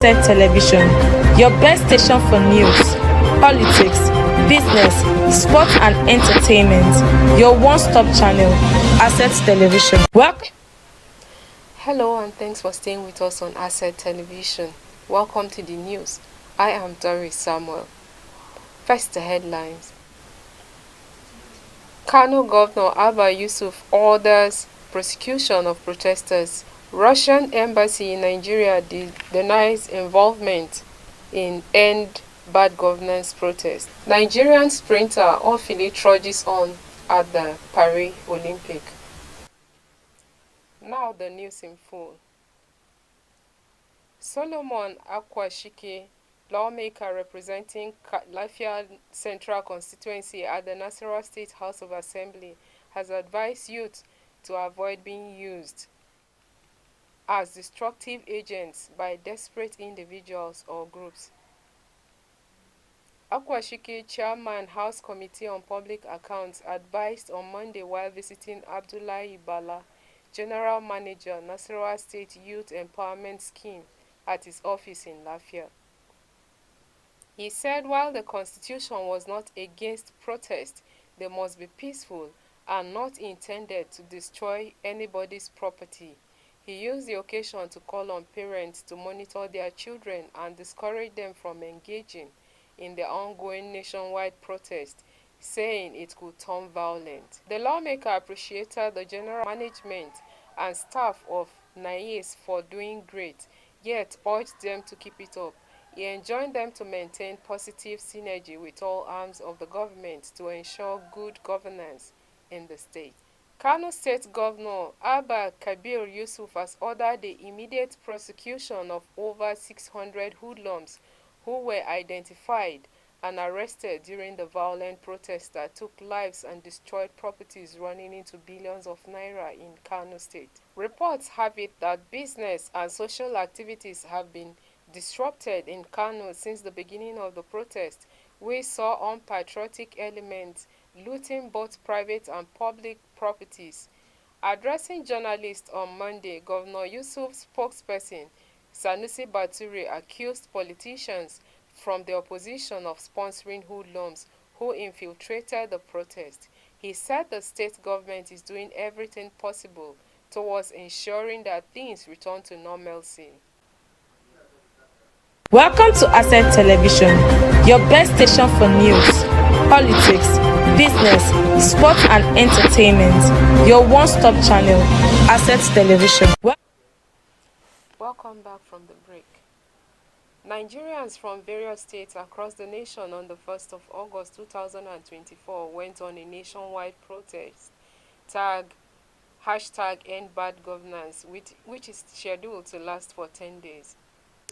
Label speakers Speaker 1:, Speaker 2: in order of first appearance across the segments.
Speaker 1: Asset Television, your best station for news, politics, business, sports and entertainment. Your one-stop channel, Asset Television.
Speaker 2: Hello and thanks for staying with us on Asset Television. Welcome to the news. I am Doris Samuel. First, the headlines. Kano Governor Abba Yusuf orders prosecution of protesters. Russian embassy in Nigeria denies involvement in end bad governance protest. Nigerian sprinter Ofili trudges on at the Paris Olympic. Now the news in full. Solomon Akwashike, lawmaker representing Lafia Central Constituency at the Nasarawa State House of Assembly, has advised youth to avoid being used as destructive agents by desperate individuals or groups. Akwashike, chairman House Committee on Public Accounts, advised on Monday while visiting Abdullahi Bala, General Manager, Nasarawa State Youth Empowerment Scheme, at his office in Lafia. He said while the constitution was not against protest, they must be peaceful and not intended to destroy anybody's property. He used the occasion to call on parents to monitor their children and discourage them from engaging in the ongoing nationwide protest, saying it could turn violent. The lawmaker appreciated the general management and staff of NAIS for doing great, yet urged them to keep it up. He enjoined them to maintain positive synergy with all arms of the government to ensure good governance in the state. Kano State Governor Abba Kabir Yusuf has ordered the immediate prosecution of over 600 hoodlums who were identified and arrested during the violent protests that took lives and destroyed properties running into billions of naira in Kano State. Reports have it that business and social activities have been disrupted in Kano since the beginning of the protest. We saw unpatriotic elements looting both private and public properties. Addressing journalists on Monday, Governor Yusuf's spokesperson Sanusi Baturi accused politicians from the opposition of sponsoring hoodlums who infiltrated the protest. He said the state government is doing everything possible towards ensuring that things return to normalcy.
Speaker 1: Welcome to Asset Television, your best station for news, politics, business, sports and entertainment. Your one-stop channel, Asset Television.
Speaker 2: Welcome back from the break. Nigerians from various states across the nation on the 1st of August 2024 went on a nationwide protest tagged #EndBadGovernance, which is scheduled to last for 10 days.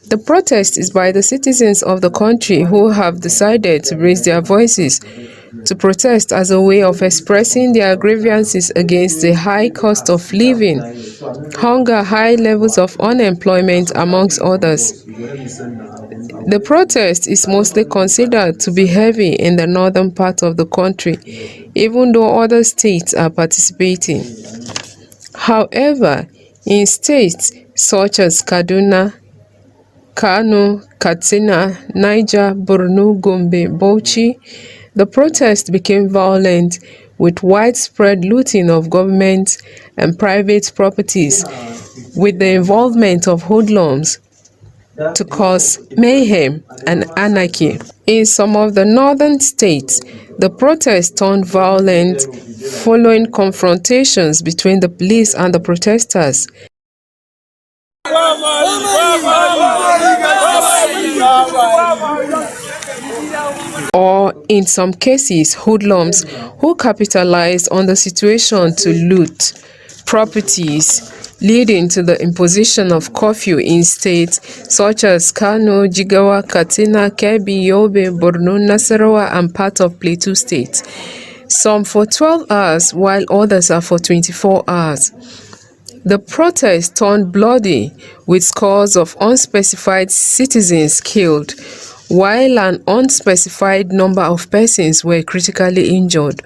Speaker 2: The protest is by the citizens of the country who have decided to raise their voices to protest as a way of expressing their grievances against the high cost of living, hunger, high levels of unemployment, amongst others. The protest is mostly considered to be heavy in the northern part of the country, even though other states are participating. However, in states such as Kaduna, Kano, Katsina, Niger, Borno, Gombe, Bauchi, the protest became violent with widespread looting of government and private properties, with the involvement of hoodlums to cause mayhem and anarchy. In some of the northern states, the protest turned violent following confrontations between the police and the protesters. Or in some cases, hoodlums who capitalized on the situation to loot properties, leading to the imposition of curfew in states such as Kano, Jigawa, Katsina, Kebbi, Yobe, Borno, Nasarawa, and part of Plateau State. Some for 12 hours, while others are for 24 hours. The protest turned bloody, with scores of unspecified citizens killed, while an unspecified number of persons were critically injured,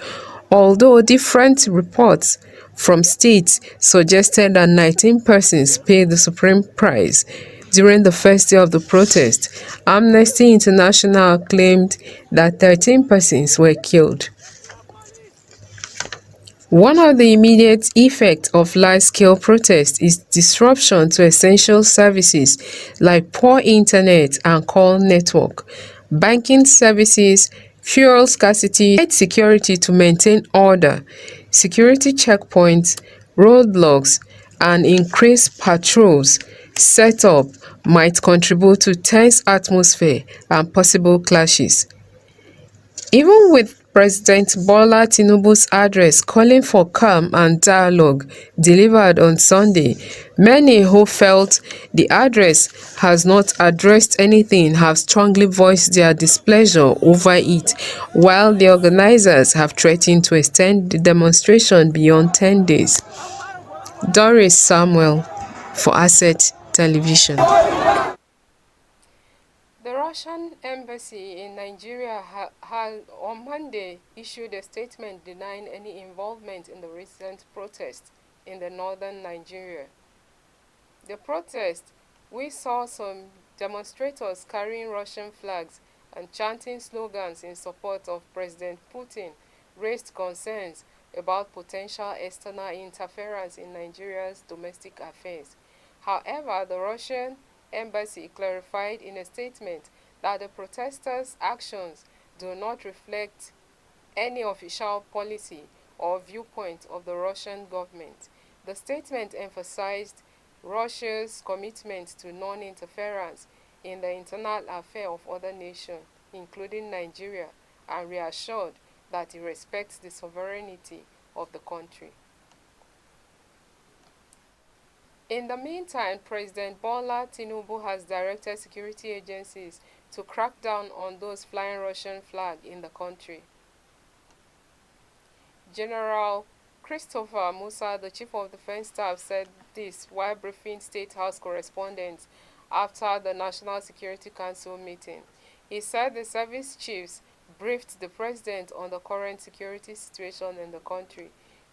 Speaker 2: although different reports from states suggested that 19 persons paid the supreme price.
Speaker 3: During the first day of the protest, Amnesty International claimed that 13 persons were killed. One of the immediate effects of large-scale protests is disruption to essential services like poor internet and call network, banking services, fuel scarcity, tight security to maintain order, security checkpoints, roadblocks, and increased patrols set up might contribute to tense atmosphere and possible clashes. Even with President Bola Tinubu's address calling for calm and dialogue delivered on Sunday, many who felt the address has not addressed anything have strongly voiced their displeasure over it, while the organizers have threatened to extend the demonstration beyond 10 days. Doris Samuel for Asset Television.
Speaker 2: The Russian embassy in Nigeria had on Monday issued a statement denying any involvement in the recent protest in the northern Nigeria. The protest, we saw some demonstrators carrying Russian flags and chanting slogans in support of President Putin, raised concerns about potential external interference in Nigeria's domestic affairs. However, the Russian embassy clarified in a statement that the protesters' actions do not reflect any official policy or viewpoint of the Russian government. The statement emphasized Russia's commitment to non-interference in the internal affairs of other nations, including Nigeria, and reassured that it respects the sovereignty of the country. In the meantime, President Bola Tinubu has directed security agencies to crack down on those flying Russian flag in the country. General Christopher Musa, the Chief of Defense Staff, said this while briefing State House correspondents after the National Security Council meeting. He said the service chiefs briefed the president on the current security situation in the country.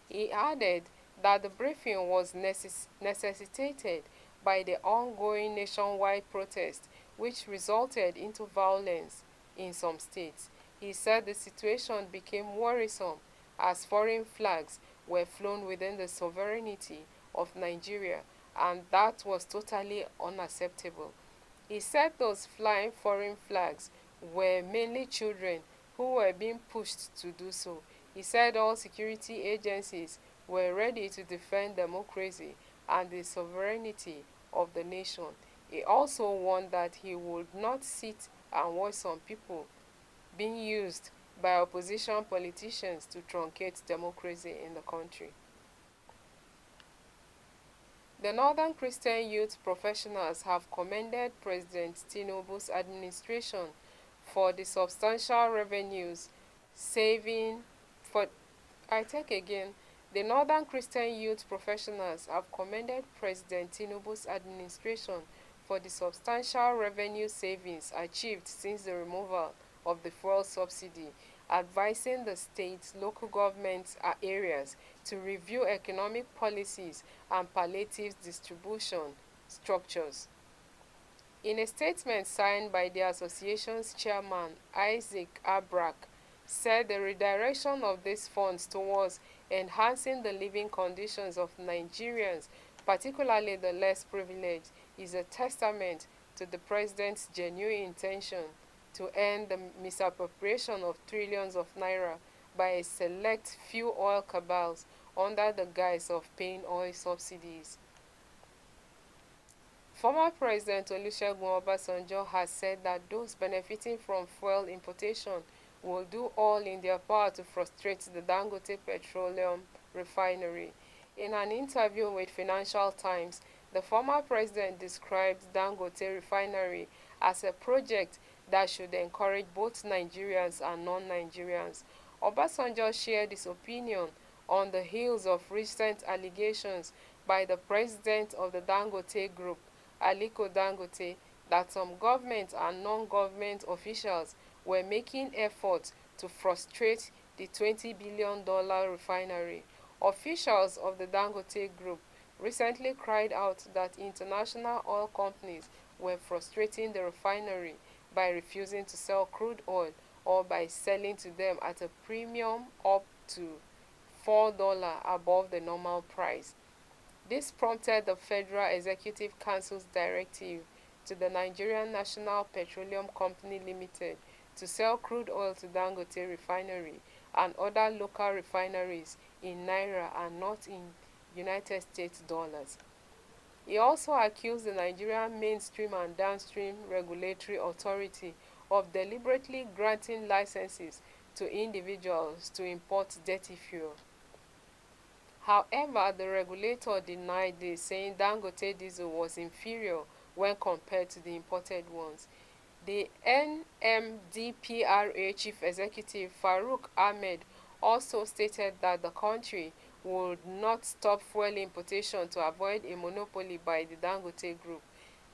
Speaker 2: He added that the briefing was necessitated by the ongoing nationwide protest, which resulted into violence in some states. He said the situation became worrisome as foreign flags were flown within the sovereignty of Nigeria, and that was totally unacceptable. He said those flying foreign flags were mainly children who were being pushed to do so. He said all security agencies were ready to defend democracy and the sovereignty of the nation. He also warned that he would not sit and watch some people being used by opposition politicians to truncate democracy in the country. The Northern Christian Youth Professionals have commended President Tinubu's administration for the substantial revenues saving for I take again. The Northern Christian Youth Professionals have commended President Tinubu's administration for the substantial revenue savings achieved since the removal of the fuel subsidy, advising the states, local governments areas to review economic policies and palliative distribution structures. In a statement signed by the association's chairman, Isaac Abrak, said the redirection of these funds towards enhancing the living conditions of Nigerians, particularly the less privileged, is a testament to the president's genuine intention to end the misappropriation of trillions of naira by a select few oil cabals under the guise of paying oil subsidies. Former President Olusegun Obasanjo has said that those benefiting from fuel importation will do all in their power to frustrate the Dangote Petroleum Refinery. In an interview with Financial Times, the former president described Dangote Refinery as a project that should encourage both Nigerians and non-Nigerians. Obasanjo shared his opinion on the heels of recent allegations by the president of the Dangote Group, Aliko Dangote, that some government and non-government officials were making efforts to frustrate the $20 billion refinery. Officials of the Dangote Group recently cried out that international oil companies were frustrating the refinery by refusing to sell crude oil or by selling to them at a premium up to $4 above the normal price. This prompted the Federal Executive Council's directive to the Nigerian National Petroleum Company Limited to sell crude oil to Dangote Refinery and other local refineries in naira and not in United States dollars. He also accused the Nigerian Mainstream and Downstream Regulatory Authority of deliberately granting licenses to individuals to import dirty fuel. However, the regulator denied this, saying Dangote diesel was inferior when compared to the imported ones. The NMDPRA chief executive Farouk Ahmed also stated that the country would not stop fuel importation to avoid a monopoly by the Dangote group.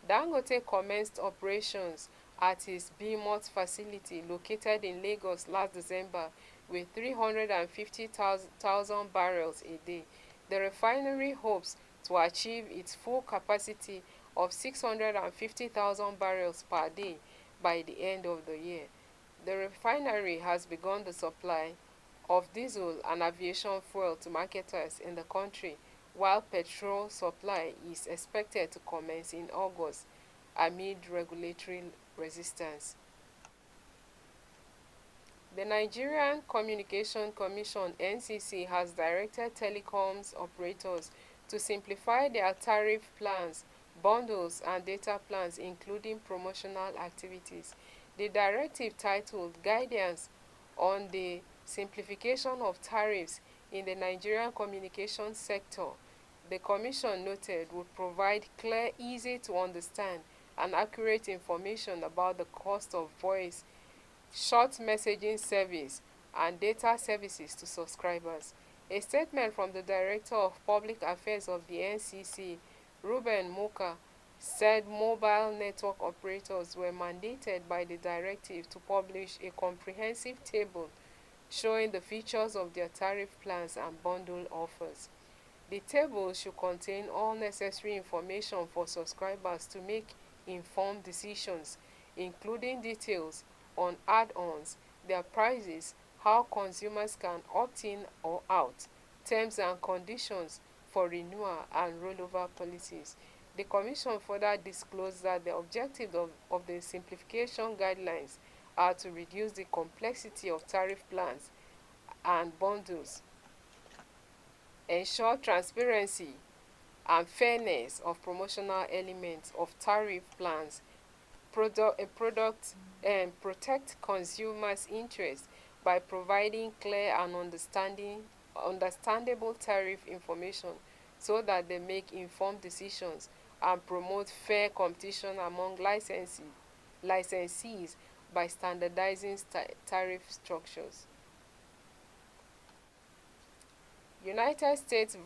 Speaker 2: Dangote commenced operations at his Beamont facility located in Lagos last December with 350,000 barrels a day. The refinery hopes to achieve its full capacity of 650,000 barrels per day by the end of the year. The refinery has begun the supply of diesel and aviation fuel to marketers in the country, while petrol supply is expected to commence in August amid regulatory resistance. The Nigerian Communication Commission (NCC) has directed telecoms operators to simplify their tariff plans, bundles and data plans including promotional activities. The directive, titled Guidance on the Simplification of Tariffs in the Nigerian Communication Sector, the Commission noted, would provide clear, easy to understand and accurate information about the cost of voice, short messaging service, and data services to subscribers. A statement from the Director of Public Affairs of the NCC, Ruben Muka, said mobile network operators were mandated by the directive to publish a comprehensive table showing the features of their tariff plans and bundle offers. The table should contain all necessary information for subscribers to make informed decisions, including details on add-ons, their prices, how consumers can opt in or out, terms and conditions for renewal and rollover policies. The Commission further disclosed that the objectives of the simplification guidelines are to reduce the complexity of tariff plans and bundles, ensure transparency and fairness of promotional elements of tariff plans, protect consumers' interests by providing clear and understandable tariff information so that they make informed decisions, and promote fair competition among licensees by standardizing tariff structures. United States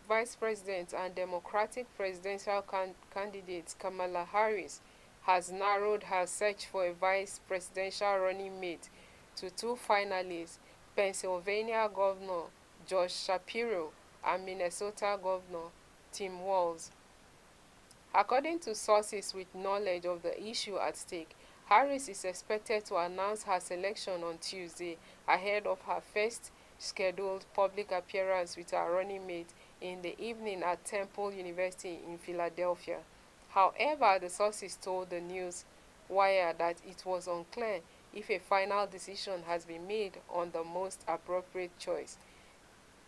Speaker 2: Vice President and Democratic presidential candidate Kamala Harris has narrowed her search for a vice presidential running mate to two finalists, Pennsylvania Governor Josh Shapiro and Minnesota Governor Tim Walz. According to sources with knowledge of the issue at stake, Harris is expected to announce her selection on Tuesday ahead of her first scheduled public appearance with her running mate in the evening at Temple University in Philadelphia. However, the sources told the news wire that it was unclear if a final decision has been made on the most appropriate choice.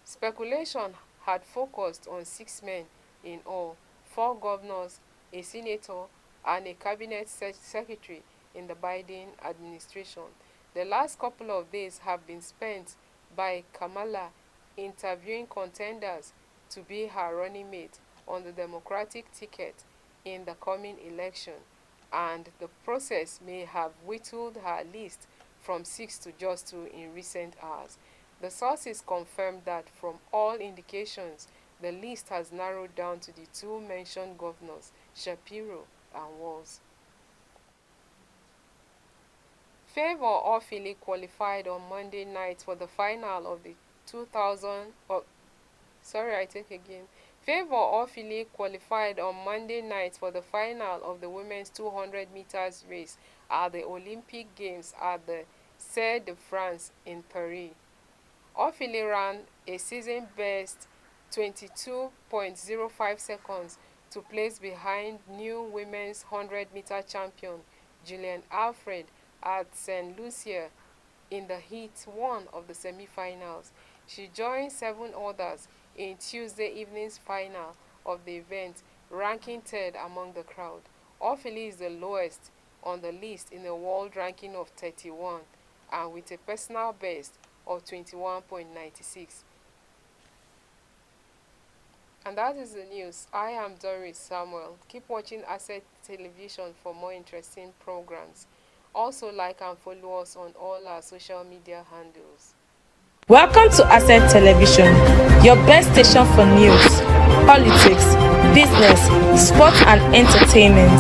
Speaker 2: Speculation had focused on six men in all: four governors, a senator, and a cabinet secretary in the Biden administration. The last couple of days have been spent by Kamala interviewing contenders to be her running mate on the Democratic ticket in the coming election, and the process may have whittled her list from six to just two in recent hours. The sources confirmed that from all indications, the list has narrowed down to the two mentioned governors, Shapiro and Walz. Favor Orfili qualified on Monday night for the final of the 2000 oh, sorry, I take again. Favour Ofili qualified on Monday night for the final of the women's 200 meters race at the Olympic Games at the Stade de France in Paris. Ofili ran a season-best 22.05 seconds to place behind new women's 100-meter champion Gillian Alfred at St. Lucia in the heat 1 of the semi-finals. She joined 7 others in Tuesday evening's final of the event, ranking 3rd among the crowd. Ofili is the lowest on the list in a world ranking of 31 and with a personal best of 21.96. And that is the news. I am Doris Samuel. Keep watching Asset Television for more interesting programs. Also like and follow us on all our social media handles.
Speaker 1: Welcome to Asset Television, your best station for news, politics, business, sports and entertainment.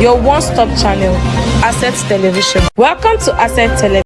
Speaker 1: Your one-stop channel, Asset Television. Welcome to Asset Television.